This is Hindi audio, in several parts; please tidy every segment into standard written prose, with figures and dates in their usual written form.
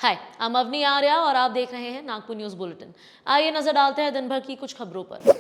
हाय, I'm अवनी आर्या और आप देख रहे हैं नागपुर न्यूज बुलेटिन। आइए नजर डालते हैं दिन भर की कुछ खबरों पर।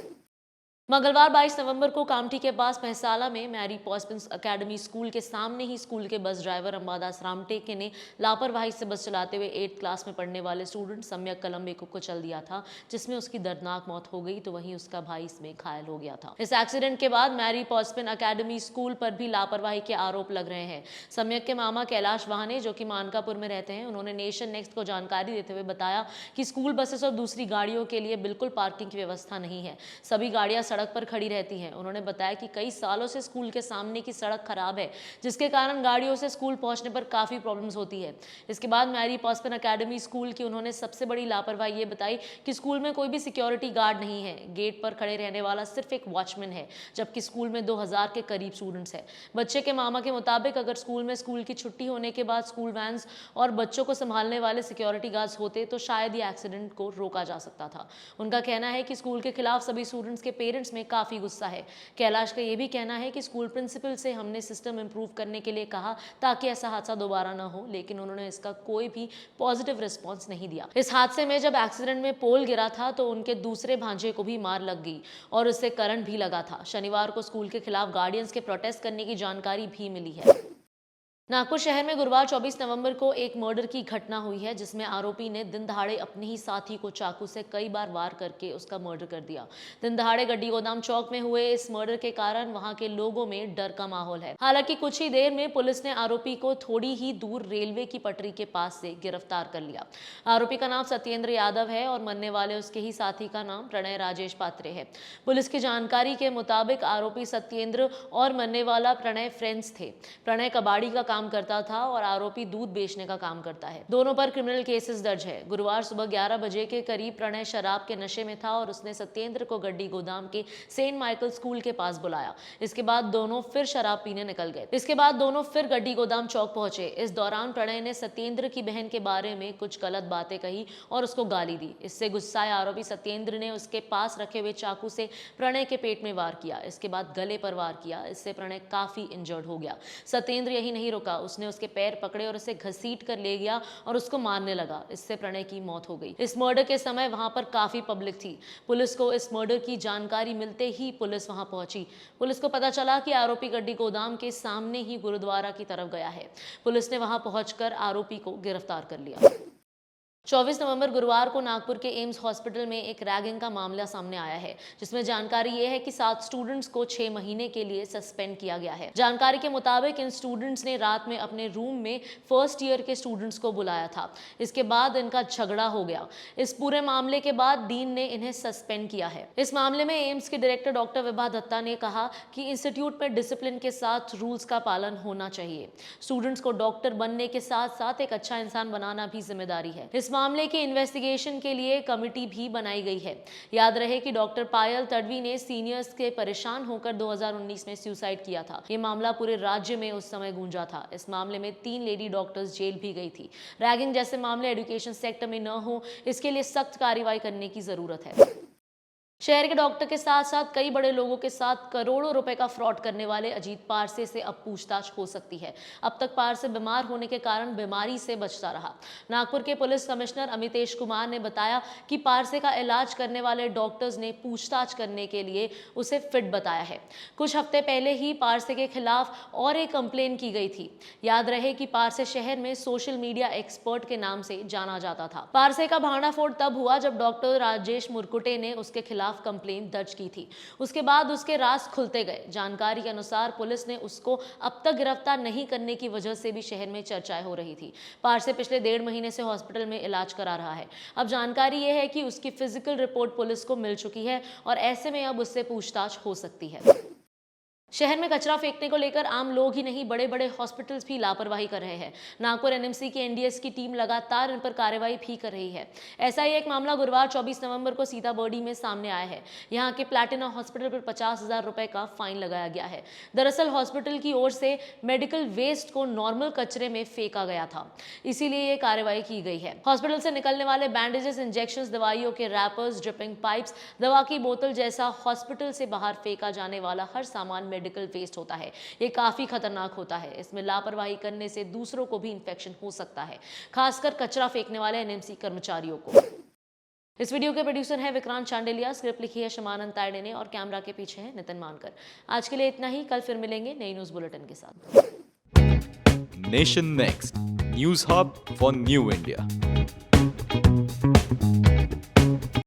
मंगलवार 22 नवंबर को कामठी के पास पहसाला में मैरी पॉस्पिंस एकेडमी स्कूल के सामने ही स्कूल के बस ड्राइवर अंबादास रामटेके ने लापरवाही से बस चलाते हुए 8th क्लास में पढ़ने वाले स्टूडेंट सम्यक कलम्बे को कुचल दिया था, जिसमें उसकी दर्दनाक मौत हो गई तो वहीं उसका भाई इसमें घायल हो गया था। इस एक्सीडेंट के बाद मैरी पॉस्पिन एकेडमी स्कूल पर भी लापरवाही के आरोप लग रहे हैं। सम्यक के मामा कैलाश वाहने, जो कि मानकापुर में रहते हैं, उन्होंने नेशन नेक्स्ट को जानकारी देते हुए बताया कि स्कूल बसेस और दूसरी गाड़ियों के लिए बिल्कुल पार्किंग की व्यवस्था नहीं है। सभी गाड़ियां सड़क पर खड़ी रहती हैं। उन्होंने बताया कि कई सालों से स्कूल के सामने की सड़क खराब है, जिसके कारण गाड़ियों से स्कूल पहुंचने पर काफी प्रॉब्लम्स होती है। इसके बाद मैरी पॉस्पिन एकेडमी स्कूल की उन्होंने सबसे बड़ी लापरवाही ये बताई कि स्कूल में कोई भी सिक्योरिटी गार्ड नहीं है। गेट पर खड़े रहने वाला सिर्फ एक वॉचमैन है, जबकि स्कूल में 2000 के करीब स्टूडेंट्स हैं। बच्चे के मामा के मुताबिक अगर स्कूल की छुट्टी होने के बाद स्कूल वैन्स और बच्चों को संभालने वाले सिक्योरिटी गार्ड्स होते तो शायद ये एक्सीडेंट को रोका जा सकता था। उनका कहना है कि स्कूल के खिलाफ सभी स्टूडेंट्स के पेरेंट्स में काफी गुस्सा है। कैलाश का यह भी कहना है कि स्कूल प्रिंसिपल से हमने सिस्टम इंप्रूव करने के लिए कहा ताकि ऐसा हादसा दोबारा ना हो, लेकिन उन्होंने इसका कोई भी पॉजिटिव रिस्पांस नहीं दिया। इस हादसे में जब एक्सीडेंट में पोल गिरा था तो उनके दूसरे भांजे को भी मार लग गई और उससे करंट भी लगा था। शनिवार को स्कूल के खिलाफ गार्डियंस के प्रोटेस्ट करने की जानकारी भी मिली है। नागपुर शहर में गुरुवार 24 नवंबर को एक मर्डर की घटना हुई है, जिसमें आरोपी ने दिन दहाड़े अपने ही साथी को चाकू से कई बार वार करके उसका मर्डर कर दिया। दिन दहाड़े गड्डी गोदाम चौक में हुए इस मर्डर के कारण वहां के लोगों में डर का माहौल है। हालांकि कुछ ही देर में पुलिस ने आरोपी को थोड़ी ही दूर रेलवे की पटरी के पास से गिरफ्तार कर लिया। आरोपी का नाम सत्येंद्र यादव है और मरने वाले उसके ही साथी का नाम प्रणय राजेश पात्रे है। पुलिस की जानकारी के मुताबिक आरोपी सत्येंद्र और मरने वाला प्रणय फ्रेंड्स थे। प्रणय कबाड़ी का काम करता था और आरोपी दूध बेचने का काम करता है। दोनों पर क्रिमिनल केसेस दर्ज है। गुरुवार सुबह 11 बजे के करीब प्रणय शराब के नशे में था और उसने सत्येंद्र को गड्डी गोदाम के सेंट माइकल स्कूल के पास बुलाया। इसके बाद दोनों फिर शराब पीने निकल गए। इसके बाद दोनों फिर गड्डी गोदाम चौक पहुंचे। इस दौरान प्रणय ने सत्येंद्र की बहन के बारे में कुछ गलत बातें कही और उसको गाली दी। इससे गुस्साए आरोपी सत्येंद्र ने उसके पास रखे हुए चाकू से प्रणय के पेट में वार किया। इसके बाद गले पर वार किया। इससे प्रणय काफी इंजर्ड हो गया। सत्येंद्र यही नहीं रुका, उसने उसके पैर पकड़े और उसे घसीट कर ले गया और उसको मारने लगा। इससे प्रणय की मौत हो गई। इस मर्डर के समय वहां पर काफी पब्लिक थी। पुलिस को इस मर्डर की जानकारी मिलते ही पुलिस वहां पहुंची। पुलिस को पता चला कि आरोपी गड्डी गोदाम के सामने ही गुरुद्वारा की तरफ गया है। पुलिस ने वहां पहुंचकर आरोपी को गिरफ्तार कर लिया। 24 नवंबर गुरुवार को नागपुर के एम्स हॉस्पिटल में एक रैगिंग का मामला सामने आया है, जिसमें जानकारी ये है कि 7 स्टूडेंट्स को 6 महीने के लिए सस्पेंड किया गया है। जानकारी के मुताबिक इन स्टूडेंट्स ने रात में अपने रूम में फर्स्ट ईयर के स्टूडेंट्स को बुलाया था। इसके बाद इनका झगड़ा हो गया। इस पूरे मामले के बाद डीन ने इन्हें सस्पेंड किया है। इस मामले में एम्स के डायरेक्टर डॉक्टर विभा दत्ता ने कहा कि इंस्टीट्यूट में डिसिप्लिन के साथ रूल्स का पालन होना चाहिए। स्टूडेंट्स को डॉक्टर बनने के साथ साथ एक अच्छा इंसान बनाना भी जिम्मेदारी है। इस मामले के इन्वेस्टिगेशन के लिए कमेटी भी बनाई गई है। याद रहे कि डॉक्टर पायल तडवी ने सीनियर्स के परेशान होकर 2019 में सुसाइड किया था। ये मामला पूरे राज्य में उस समय गूंजा था। इस मामले में 3 लेडी डॉक्टर्स जेल भी गई थी। रैगिंग जैसे मामले एजुकेशन सेक्टर में न हो, इसके लिए सख्त कार्रवाई करने की जरूरत है। शहर के डॉक्टर के साथ साथ कई बड़े लोगों के साथ करोड़ों रुपए का फ्रॉड करने वाले अजीत पारसे से अब पूछताछ हो सकती है। अब तक पारसे बीमार होने के कारण बीमारी से बचता रहा। नागपुर के पुलिस कमिश्नर अमितेश कुमार ने बताया कि पारसे का इलाज करने वाले डॉक्टर्स ने पूछताछ करने के लिए उसे फिट बताया है। कुछ हफ्ते पहले ही पारसे के खिलाफ और एक कंप्लेन की गई थी। याद रहे कि पारसे शहर में सोशल मीडिया एक्सपर्ट के नाम से जाना जाता था। पारसे का भांडाफोड़ तब हुआ जब डॉक्टर राजेश मुरकुटे ने उसके खिलाफ कंप्लेंट दर्ज की थी। उसके बाद उसके राज खुलते गए। जानकारी के अनुसार पुलिस ने उसको अब तक गिरफ्तार नहीं करने की वजह से भी शहर में चर्चाएं हो रही थी। पारसे पिछले 1.5 महीने से हॉस्पिटल में इलाज करा रहा है। अब जानकारी यह है कि उसकी फिजिकल रिपोर्ट पुलिस को मिल चुकी है और ऐसे में अब उससे पूछताछ हो सकती है। शहर में कचरा फेंकने को लेकर आम लोग ही नहीं, बड़े बड़े हॉस्पिटल्स भी लापरवाही कर रहे हैं। नागपुर एनएमसी की एनडीएस की टीम लगातार इन पर कार्रवाई भी कर रही है। ऐसा ही एक मामला गुरुवार 24 नवंबर को सीताबर्डी में सामने आया है। यहां के प्लैटिना हॉस्पिटल पर 50,000 रुपए का फाइन लगाया गया है। दरअसल हॉस्पिटल की ओर से मेडिकल वेस्ट को नॉर्मल कचरे में फेंका गया था, इसीलिए ये कार्रवाई की गई है। हॉस्पिटल से निकलने वाले बैंडेजेस, इंजेक्शन, दवाइयों के रैपर्स, ड्रिपिंग पाइप्स, दवा की बोतल जैसा हॉस्पिटल से बाहर फेंका जाने वाला हर सामान मेडिकल वेस्ट होता है। ये काफी खतरनाक होता है। इसमें लापरवाही करने से दूसरों को भी इन्फेक्शन हो सकता है, खासकर कचरा फेंकने वाले एनएमसी कर्मचारियों को। इस वीडियो के प्रोड्यूसर हैं विक्रांत चांडेलिया, स्क्रिप्ट लिखी है शमानंद तायडे ने और कैमरा के पीछे है नितिन मानकर। आज के लिए इतना ही, कल फिर मिलेंगे नई न्यूज बुलेटिन के साथ। Nation next news hub for new India.